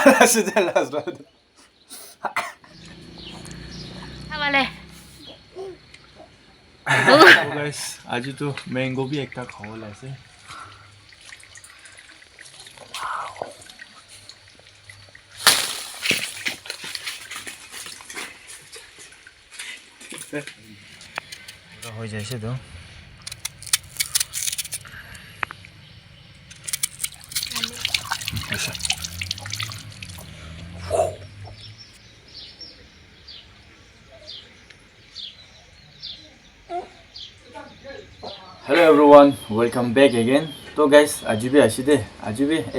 सुझा लास्ट वाले गाइस आज तो मैंगो भी एक खाओ लासे हो जाए तो hello everyone welcome back again तो गाइस आज भी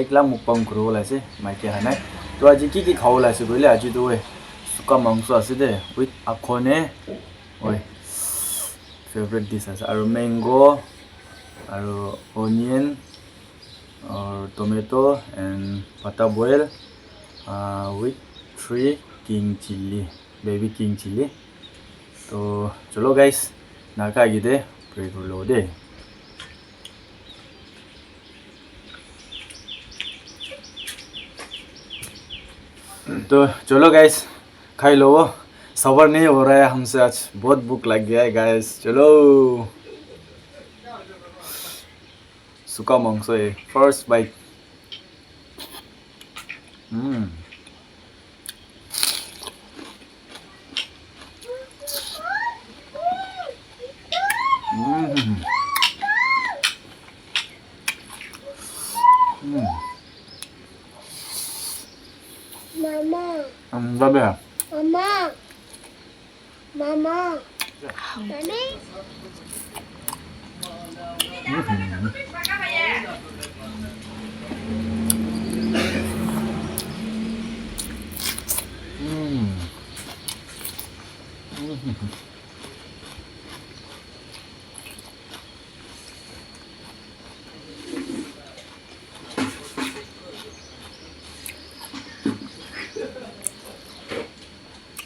एक लाख mukbang करो लासे माइके हाना तो आज की खाओ लासे बोले आज तो वे सुका मांस आसे विथ आखोने ओए फेवरेट डिश आसे और मैंगो और ओनियन और टोमेटो एंड पत्ता boil with 3 king chilli baby king chilli तो चलो गाइस नाका गिदे प्रे कर लो दे तो चलो गाइस खाई लो सबर नहीं हो रहा है हमसे आज बहुत भूख लग गया है गाइस चलो सुका मांस है first bite Mama. Mama. Mama. Daddy.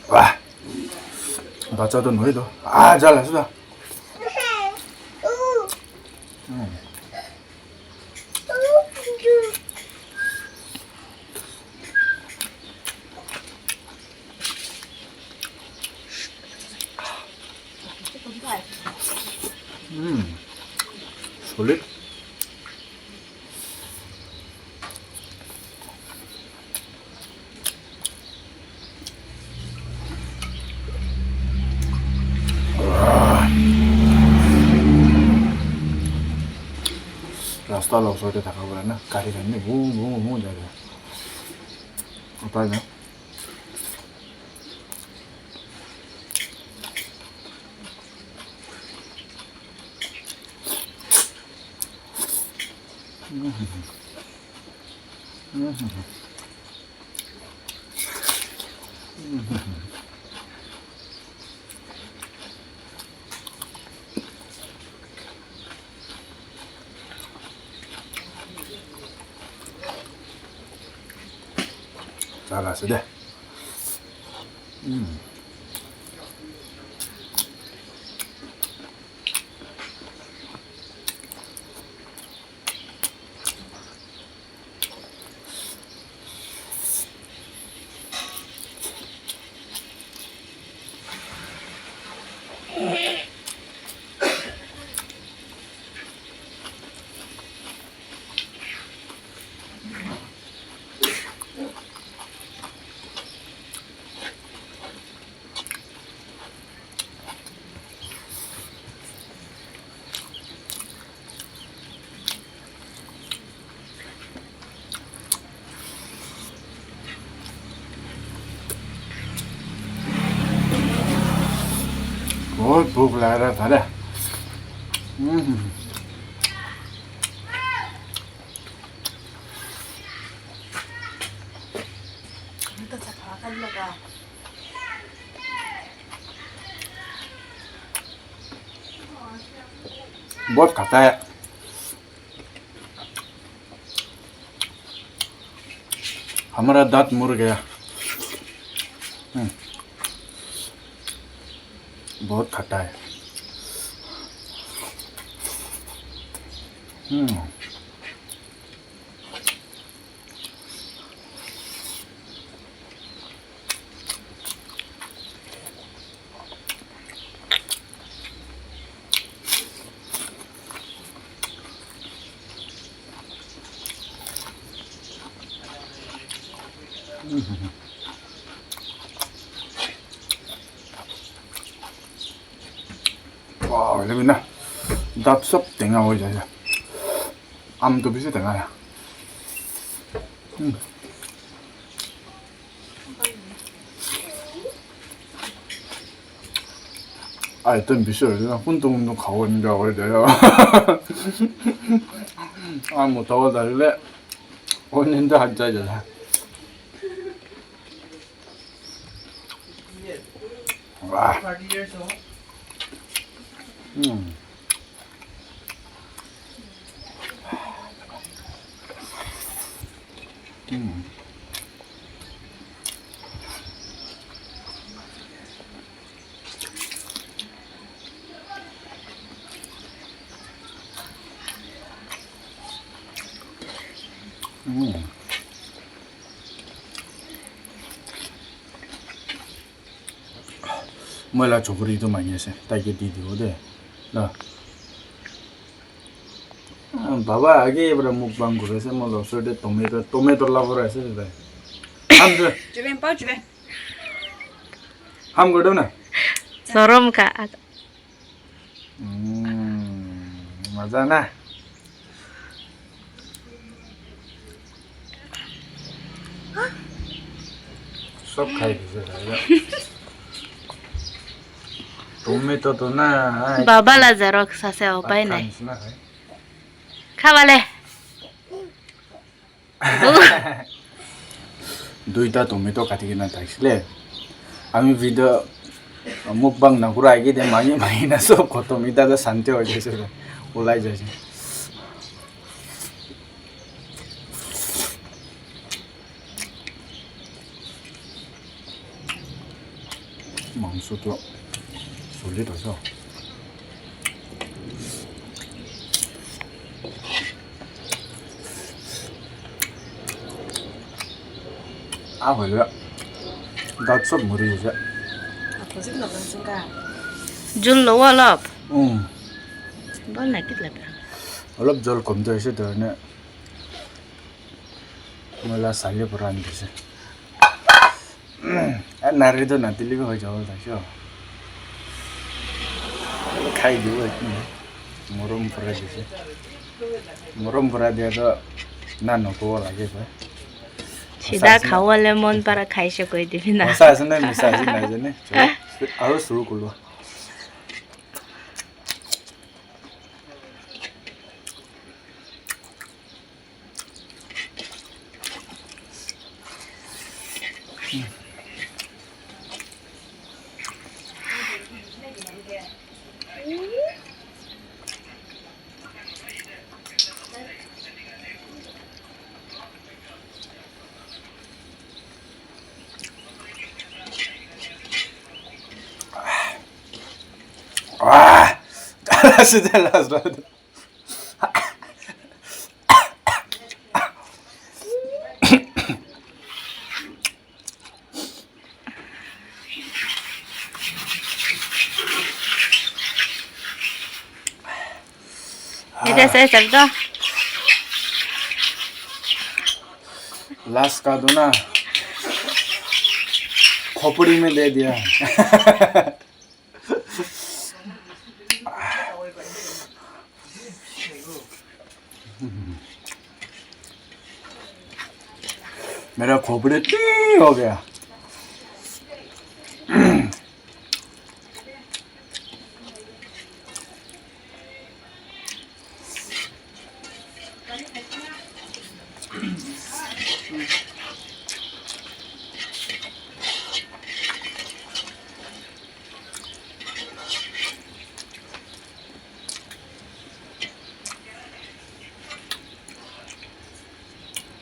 Wah, baca tuh itu. Ah, jalan sudah. Sulit. रास्ता लौसोटे थका हुआ है ना गाड़ी करने घूम जा रहा है ऊपर में 잘랐어 돼. बहुत भूख लग रहा था ना बहुत खाता है हमारा दांत मुड़ गया बहुत खट्टा है Wow, lebih nah, dap sop tengah aja ya. Am tuh bisa tengah ya. 아, 일단 미션을 운동 가고 있는데 어디요? 아, 뭐 더워 달래. 오는데 한자잖아. 와. 뭐라 조그리도 많이 했어. 딸기 디디오데. 나. बाबा आगे बड़ा mukbang करे से मतलब सोडे टोमेटो लावर ऐसे रहता है हम जो 这边包这边。 हम करो ना Sorom ka. मजा ना सब खाई दिसे टोमेटो तो ना Baba la Xerox sase opai nai. Khabale. दुईटा टोमेटो काटिकिन थाक्सिले हामी भिडियो मुकबाङ नकुरा आइके दे मागी मागिना सब खतम इता त शान्ति हो जैसे ओलाई जैसे मांस도 솔리더서 아 걸려 나 좀 무리지 Aku sih nggak suka. Jun lo walop. 응 Bol na kitla ba. 얼럽 절 검도해서 더네 몰라 살려 보라는 데서 나리도 나들리고 거의 저걸 다셔 खाई दियो मोरम पुरा दिसे मोरम पुरा दिएर नानको लागि भयो Sida khawale mon para khaise koi dibi na. सासन नै मिसाजि नाजने अरु सुरु कुलो 와, 잘랐어. Ida sai sabdo. लास्ट का दो ना खोपड़ी में दे दिया मेरा खोपड़ी टी हो गया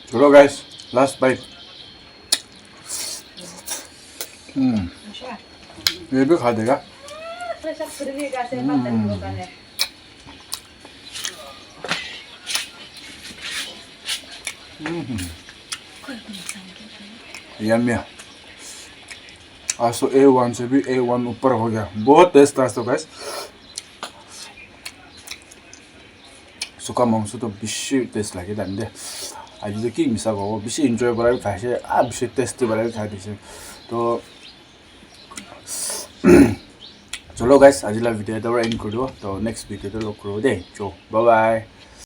चलो guys, last bite. ये भी खा देगा. यम्मी. आसो A1 से भी A1 ऊपर हो गया. बहुत टेस्ट था तो guys. सुका मांस तो बिशी टेस्ट लगे दांडे. আজি তো কি মিছা ক'ব বেছি এনজয় কৰাই খাইছে বেছি টেষ্টি কৰাই খাই দিছে তো চলো গাইছ আজিলা ভিডিঅ'টো এণ্ড কৰি দিওঁ তো নেক্সট ভিডিঅ'টো লগ কৰোঁ দেই বাই বাই